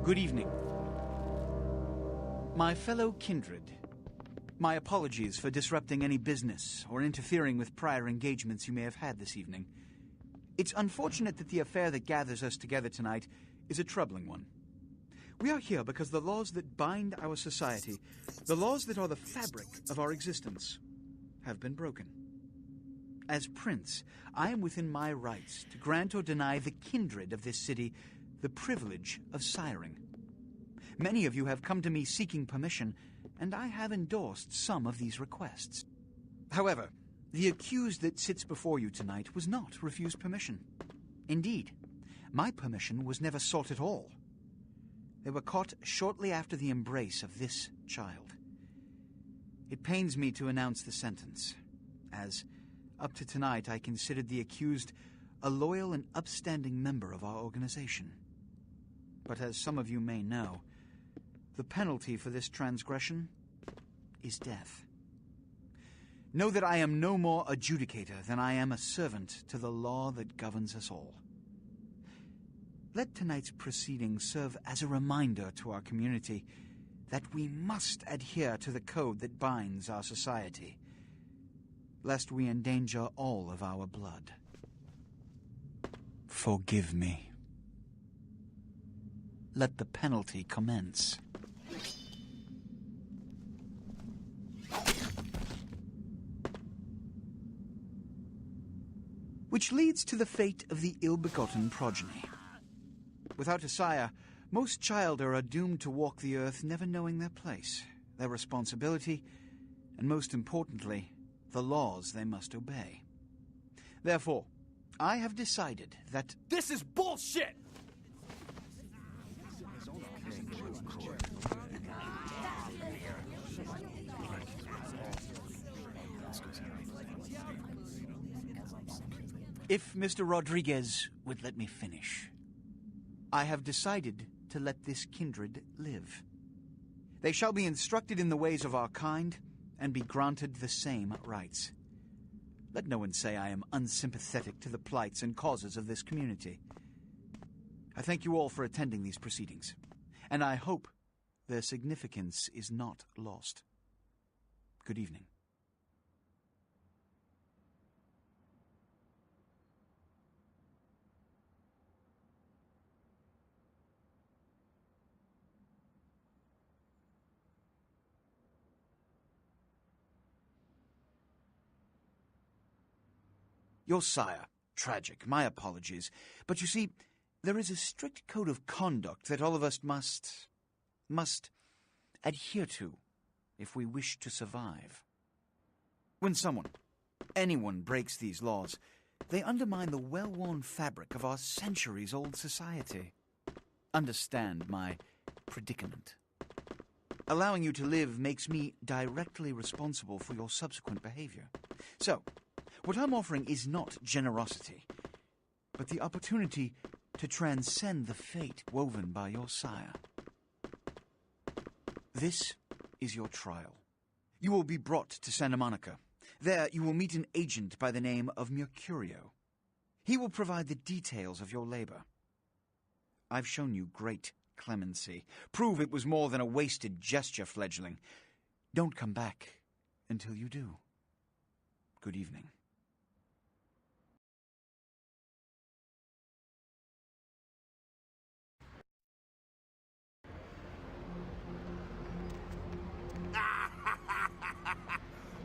Good evening. My fellow kindred, my apologies for disrupting any business or interfering with prior engagements you may have had this evening. It's unfortunate that the affair that gathers us together tonight is a troubling one. We are here because the laws that bind our society, the laws that are the fabric of our existence, have been broken. As Prince, I am within my rights to grant or deny the kindred of this city the privilege of siring. Many of you have come to me seeking permission, and I have endorsed some of these requests. However, the accused that sits before you tonight was not refused permission. Indeed, my permission was never sought at all. They were caught shortly after the embrace of this child. It pains me to announce the sentence, as up to tonight I considered the accused a loyal and upstanding member of our organization. But as some of you may know, the penalty for this transgression is death. Know that I am no more adjudicator than I am a servant to the law that governs us all. Let tonight's proceedings serve as a reminder to our community that we must adhere to the code that binds our society, lest we endanger all of our blood. Forgive me. Let the penalty commence. Which leads to the fate of the ill-begotten progeny. Without a sire, most childer are doomed to walk the earth never knowing their place, their responsibility, and most importantly, the laws they must obey. Therefore, I have decided that... This is bullshit! If Mr. Rodriguez would let me finish. I have decided to let this kindred live. They shall be instructed in the ways of our kind and be granted the same rights. Let no one say I am unsympathetic to the plights and causes of this community. I thank you all for attending these proceedings, and I hope their significance is not lost. Good evening. Your sire. Tragic. My apologies. But you see, there is a strict code of conduct that all of us must adhere to if we wish to survive. When anyone breaks these laws, they undermine the well-worn fabric of our centuries-old society. Understand my predicament. Allowing you to live makes me directly responsible for your subsequent behavior. So, what I'm offering is not generosity, but the opportunity to transcend the fate woven by your sire. This is your trial. You will be brought to Santa Monica. There you will meet an agent by the name of Mercurio. He will provide the details of your labor. I've shown you great clemency. Prove it was more than a wasted gesture, fledgling. Don't come back until you do. Good evening.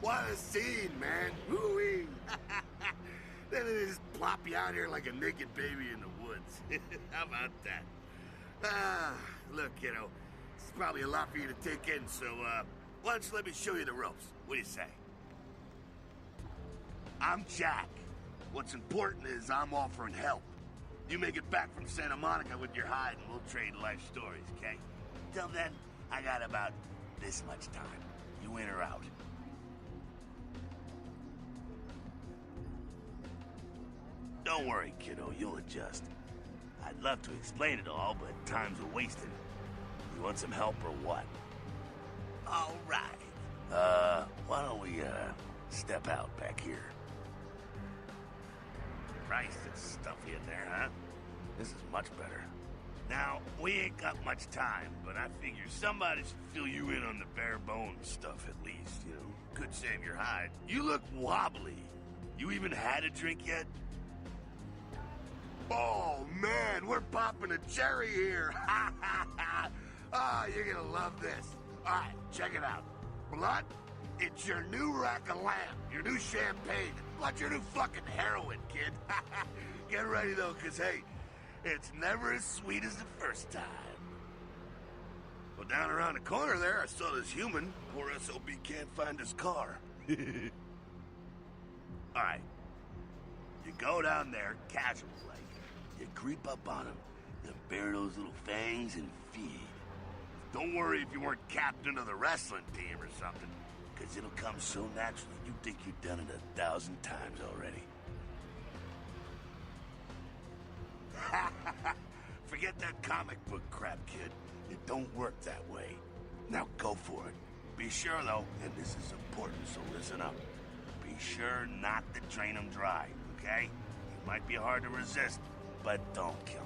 What a scene, man. Woo-wee. Then they just plop you out here like a naked baby in the woods. How about that? Look, kiddo, it's probably a lot for you to take in, so, why don't you let me show you the ropes? What do you say? I'm Jack. What's important is I'm offering help. You make it back from Santa Monica with your hide and we'll trade life stories, okay? Till then, I got about this much time. You in or out? Don't worry, kiddo, you'll adjust. I'd love to explain it all, but time's wasted. You want some help or what? All right. Why don't we, step out back here? Christ, it's stuffy in there, huh? This is much better. Now, we ain't got much time, but I figure somebody should fill you in on the bare bones stuff at least, you know? Could save your hide. You look wobbly. You even had a drink yet? Oh, man, we're popping a cherry here. Ah, you're gonna love this. All right, check it out. Blood, it's your new rack of lamb, your new champagne, like your new fucking heroin, kid. Get ready, though, because, hey, it's never as sweet as the first time. Well, down around the corner there, I saw this human. Poor SOB can't find his car. All right. You go down there, casual-like. You creep up on him, then bare those little fangs and feed. Don't worry if you weren't captain of the wrestling team or something, because it'll come so naturally you think you've done it 1,000 times already. Forget that comic book crap, kid. It don't work that way. Now go for it. Be sure, though, and this is important, so listen up. Be sure not to drain him dry, okay? It might be hard to resist, but don't kill him.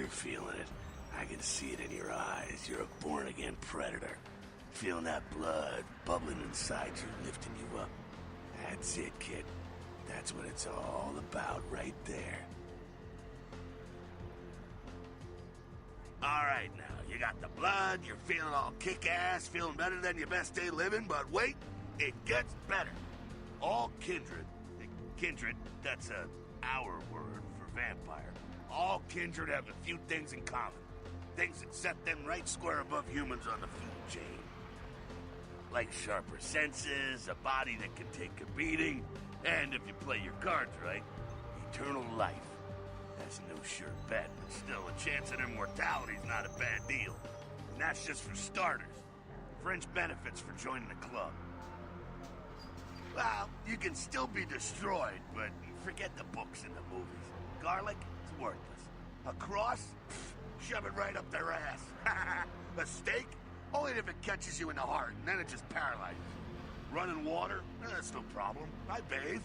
Feeling it. I can see it in your eyes. You're a born-again predator. Feeling that blood bubbling inside you, lifting you up. That's it, kid. That's what it's all about right there. All right, now, you got the blood, you're feeling all kick-ass, feeling better than your best day living, but wait, it gets better. All kindred, that's our word for vampire. All kindred have a few things in common. Things that set them right square above humans on the food chain. Like sharper senses, a body that can take a beating, and if you play your cards right, eternal life. That's no sure bet, but still a chance at immortality's not a bad deal. And that's just for starters. Fringe benefits for joining the club. Well, you can still be destroyed, but forget the books and the movies. Garlic? Worthless. A cross? Pfft, shove it right up their ass. A stake? Only if it catches you in the heart, and then it just paralyzes you. Running water? That's no problem. I bathe.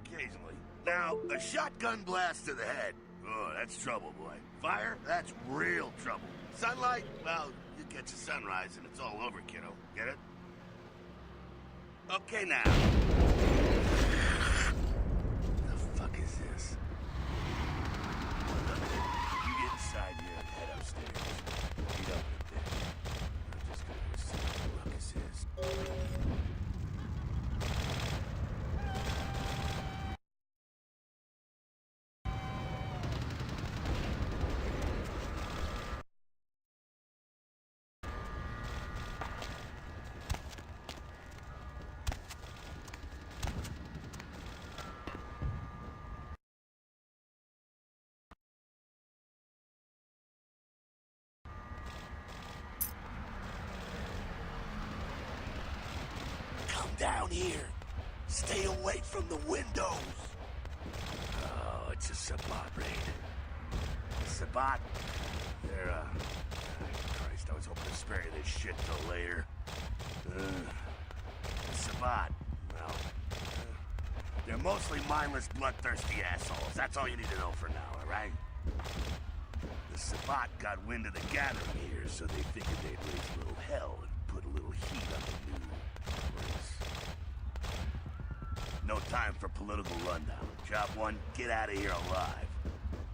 Occasionally. Now, a shotgun blast to the head. Oh, that's trouble, boy. Fire? That's real trouble. Sunlight? Well, you catch a sunrise and it's all over, kiddo. Get it? Okay, now. The fuck is this? You get inside here and head upstairs. Meet up with them. I'm just gonna go see what the ruckus is. Down here. Stay away from the windows. Oh, it's a Sabbat raid. Sabbat? They're, Christ, I was hoping to spare you this shit till later. Sabbat, well, they're mostly mindless, bloodthirsty assholes. That's all you need to know for now, alright? The Sabbat got wind of the gathering here, so they figured they'd raise a little hell and put a little heat on the new place. No time for political rundown. Job one, get out of here alive.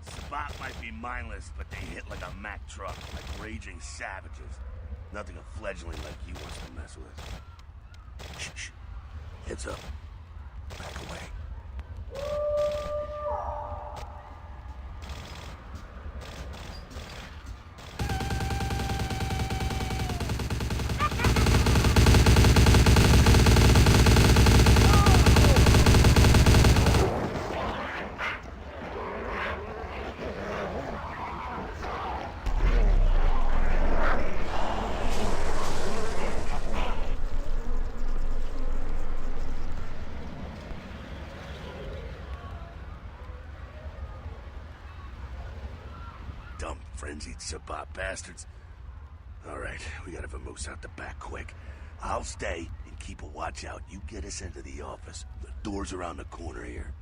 Sabbat might be mindless, but they hit like a Mack truck, like raging savages. Nothing a fledgling like you wants to mess with. Shh, shh. Heads up. Back away. Frenzied Sabbat bastards. Alright, we gotta vamoose out the back quick. I'll stay and keep a watch out. You get us into the office. The door's around the corner here.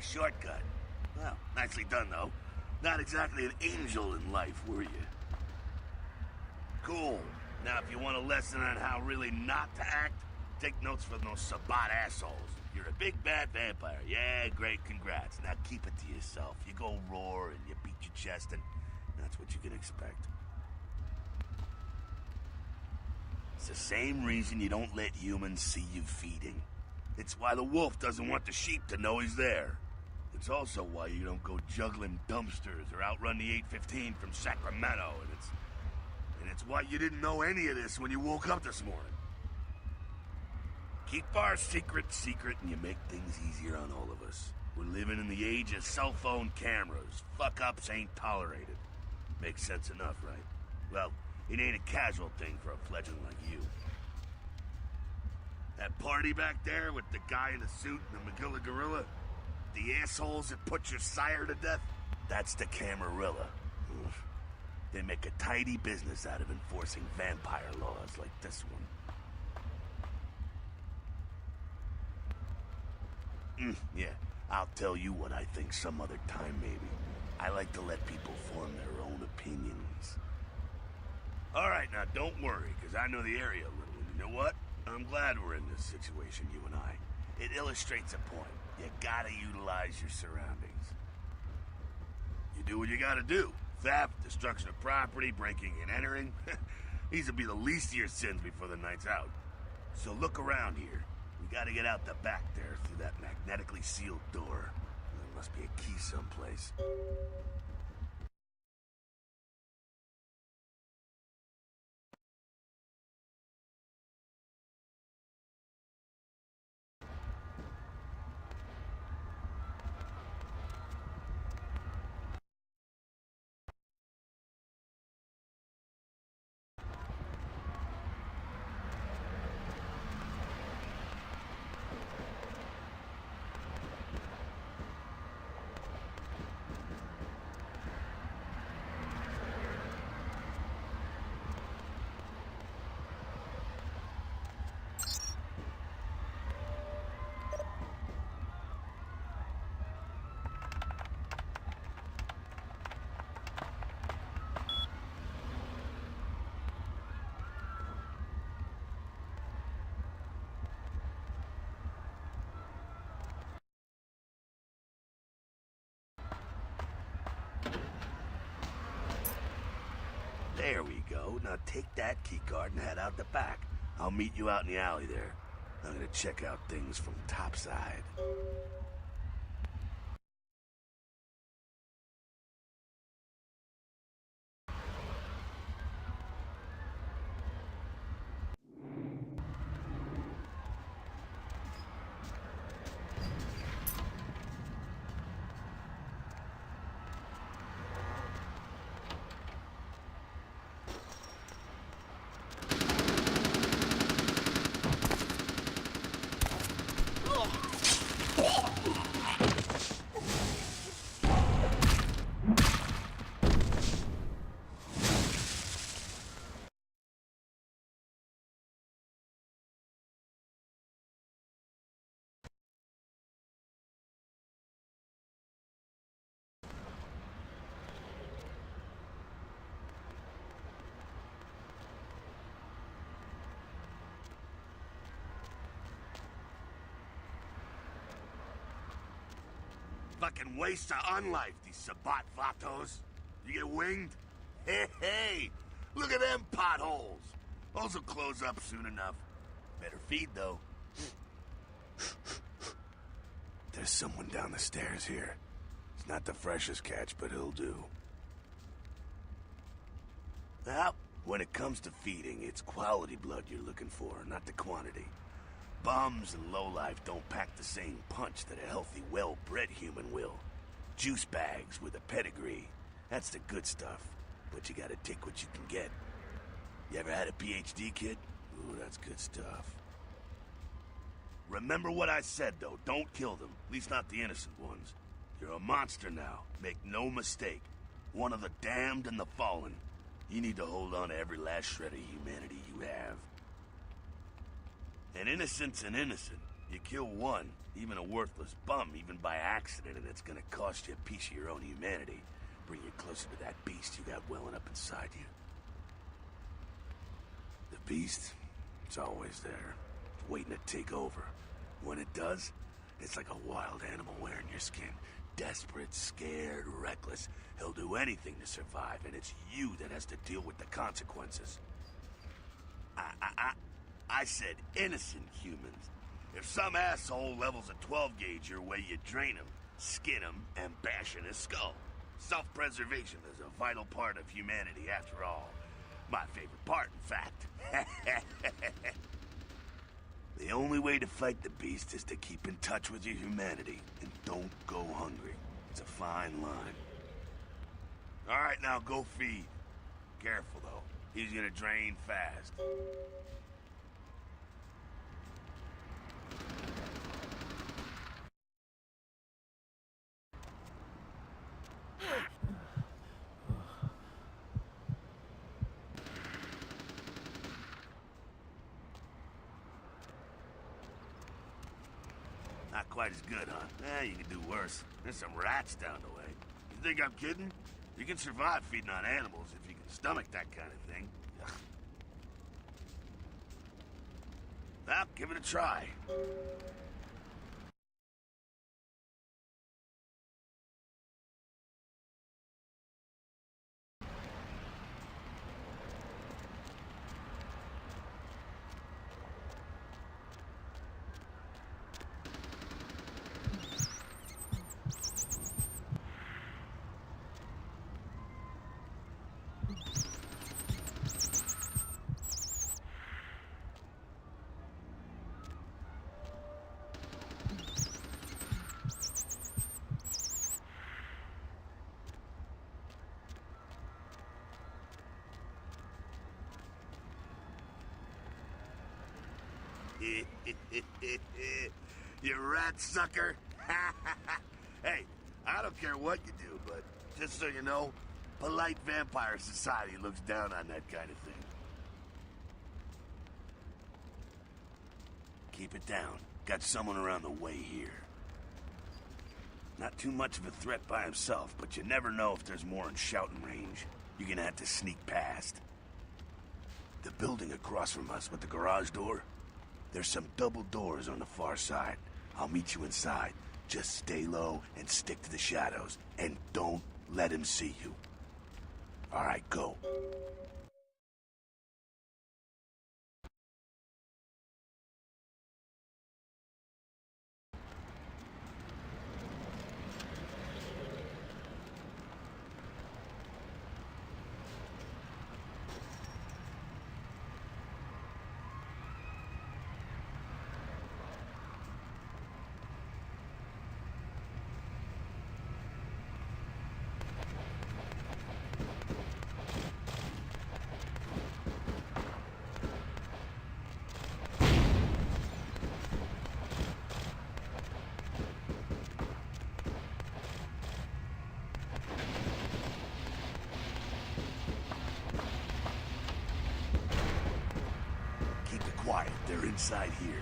Shortcut. Well, nicely done, though. Not exactly an angel in life, were you? Cool. Now, if you want a lesson on how really not to act, take notes from those Sabbat assholes. You're a big bad vampire. Yeah, great, congrats. Now keep it to yourself. You go roar and you beat your chest, and that's what you can expect. It's the same reason you don't let humans see you feeding. It's why the wolf doesn't want the sheep to know he's there. It's also why you don't go juggling dumpsters or outrun the 815 from Sacramento, and it's why you didn't know any of this when you woke up this morning. Keep our secret secret and you make things easier on all of us. We're living in the age of cell phone cameras. Fuck-ups ain't tolerated. Makes sense enough, right? Well, it ain't a casual thing for a fledgling like you. That party back there with the guy in the suit and the McGilla gorilla? The assholes that put your sire to death? That's the Camarilla. Oof. They make a tidy business out of enforcing vampire laws like this one. Yeah, I'll tell you what I think some other time, maybe. I like to let people form their own opinions. Alright, now don't worry, because I know the area a little, and you know what? I'm glad we're in this situation, you and I. It illustrates a point. You gotta utilize your surroundings. You do what you gotta do. Theft, destruction of property, breaking and entering. These will be the least of your sins before the night's out. So look around here. We gotta get out the back there through that magnetically sealed door. There must be a key someplace. There we go. Now take that keycard and head out the back. I'll meet you out in the alley there. I'm gonna check out things from topside. Fucking waste of unlife, these Sabbat vatos. You get winged? Hey, look at them potholes. Those will close up soon enough. Better feed, though. There's someone down the stairs here. It's not the freshest catch, but he'll do. Well, when it comes to feeding, it's quality blood you're looking for, not the quantity. Bums and lowlife don't pack the same punch that a healthy, well-bred human will. Juice bags with a pedigree. That's the good stuff, but you gotta take what you can get. You ever had a PhD, kid? Ooh, that's good stuff. Remember what I said, though. Don't kill them. At least not the innocent ones. You're a monster now. Make no mistake. One of the damned and the fallen. You need to hold on to every last shred of humanity you have. An innocent's an innocent. You kill one, even a worthless bum, even by accident, and it's gonna cost you a piece of your own humanity. Bring you closer to that beast you got welling up inside you. The beast, it's always there, waiting to take over. When it does, it's like a wild animal wearing your skin. Desperate, scared, reckless. He'll do anything to survive, and it's you that has to deal with the consequences. I said innocent humans. If some asshole levels a 12 gauge your way, you drain him, skin him, and bash in his skull. Self-preservation is a vital part of humanity, after all. My favorite part, in fact. The only way to fight the beast is to keep in touch with your humanity, and don't go hungry. It's a fine line. All right, now go feed. Careful, though. He's gonna drain fast. Not quite as good, huh? You can do worse. There's some rats down the way. You think I'm kidding? You can survive feeding on animals if you can stomach that kind of thing. Well, give it a try. You rat sucker. Hey, I don't care what you do, but just so you know, polite vampire society looks down on that kind of thing. Keep it down. Got someone around the way here. Not too much of a threat by himself, but you never know if there's more in shouting range. You're gonna have to sneak past. The building across from us with the garage door, there's some double doors on the far side. I'll meet you inside. Just stay low and stick to the shadows. And don't let him see you. All right, go. Quiet, they're inside here.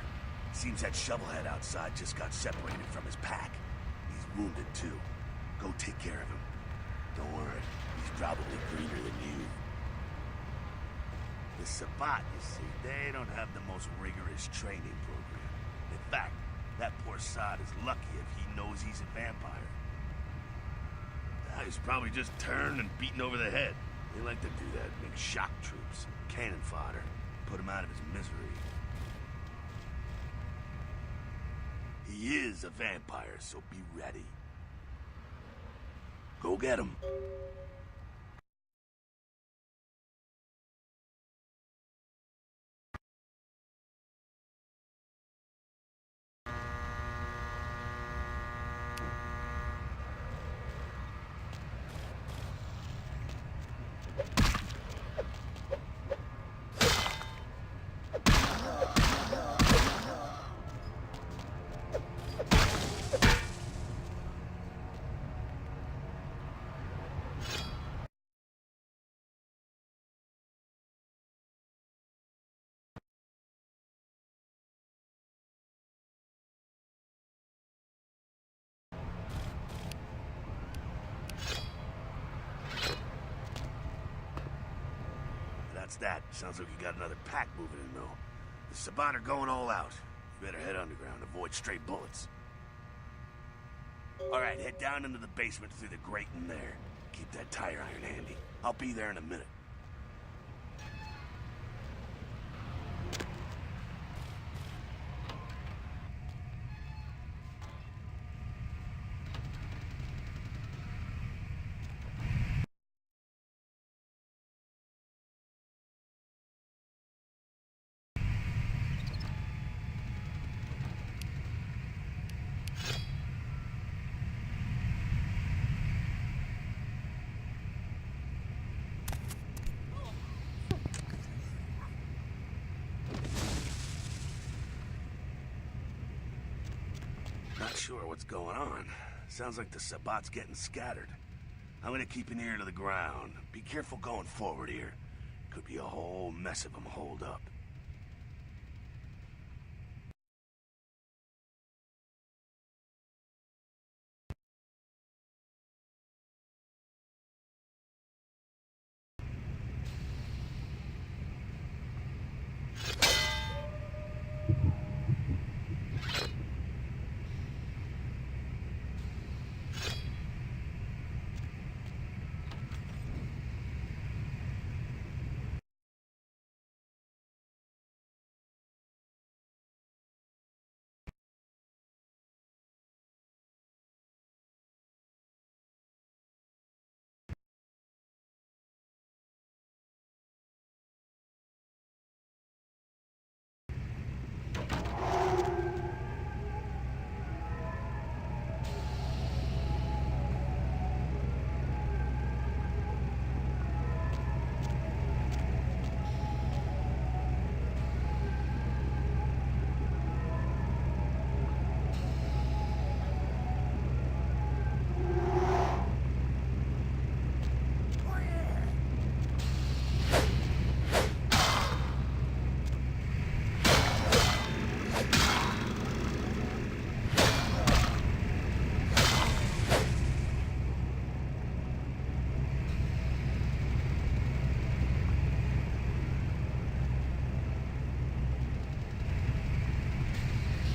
Seems that shovelhead outside just got separated from his pack. He's wounded too. Go take care of him. Don't worry, he's probably greener than you. The Sabbat, you see, they don't have the most rigorous training program. In fact, that poor sod is lucky if he knows he's a vampire. He's probably just turned and beaten over the head. They like to do that, make shock troops, cannon fodder. Put him out of his misery. He is a vampire, so be ready. Go get him. That's that. Sounds like you got another pack moving in, though. The Sabat are going all out. You better head underground, avoid stray bullets. All right, head down into the basement through the grate in there. Keep that tire iron handy. I'll be there in a minute. Not sure what's going on. Sounds like the Sabat's getting scattered. I'm gonna keep an ear to the ground. Be careful going forward here. Could be a whole mess of them holed up.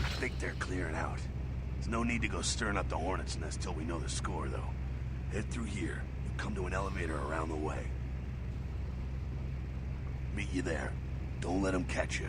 I think they're clearing out. There's no need to go stirring up the hornet's nest till we know the score, though. Head through here. You come to an elevator around the way. Meet you there. Don't let them catch you.